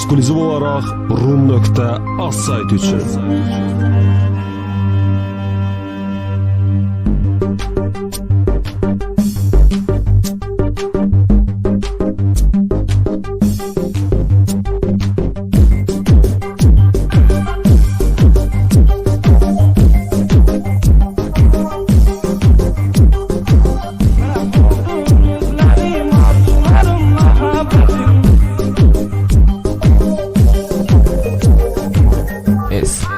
ekskluziv olaraq rum.az saytı üçün.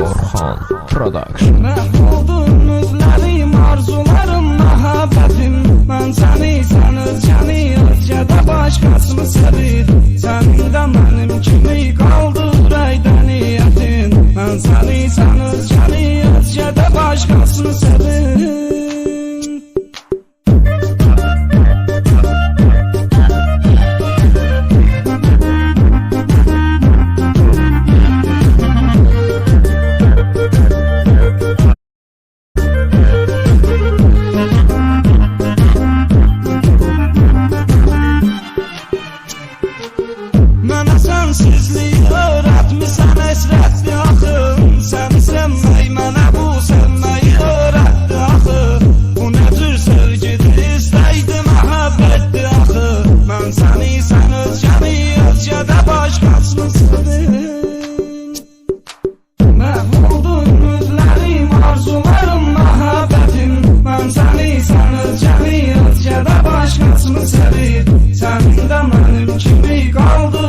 Orhan Production. Oldun özlerim, arzularım, muhabbetim. Ben seni sanırcani özcede başkasını sevir. Senin de benim kimi kaldır ey niyetin. Ben seni sanırcani özcede başkasını sevir. Mənə sensizliyi öğretmisən esrətli axı. Səni sevmək mənə bu sevməyi öğretdi axı. Bu nə tür sevgidir, istəydi məhəbbətdi axı. Mən səni sən özgəni özgədə başqasını sevdim. Məhv oldun özlərim, arzularım, məhəbbətim. Mən səni sən özgəni özgədə başqasını sevir. Sənin də mənim kimi qaldır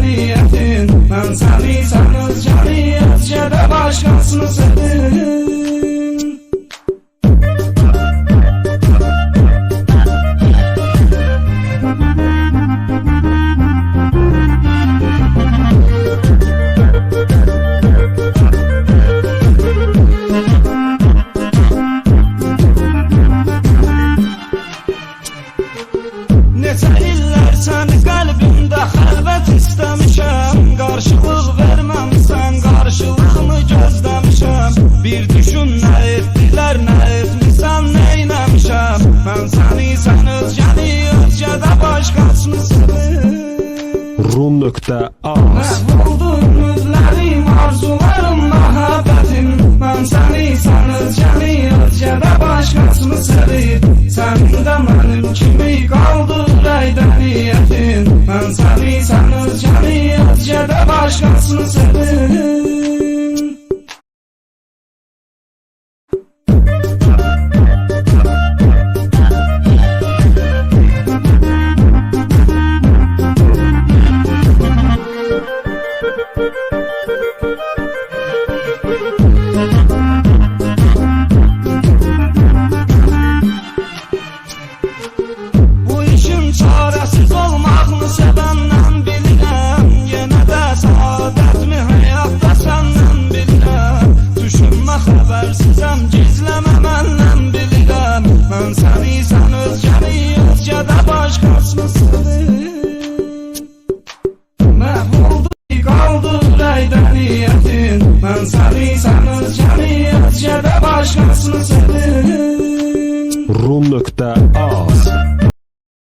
niyetin. Ben seni sen özgəni özgədə başqasını sevdim. Neçə illər səni qəlbimdə xəlvət istəmişəm. Qarşılıq verməmsən, qarşılığını gözləmişəm. Bir düşün nə etdilər, nə etmişsən, neynəmişəm. Mən səni sən özgəni özgədə başqasını sevdim. rum.az. Məhv oldun özlərim, arzularım, məhəbbətim. Mən səni sən özgəni özgədə başqasını sevir. Sənin də mənim kimi qaldır niyetin. Ben seni sen özgəni özgədə başqasını sevdim. Bu işin çarəsiz olmağını sevəndən bilirəm. Yenə də saadətmi həyatda səndən bilirəm. Düşünmə xəbərsizəm, gizlə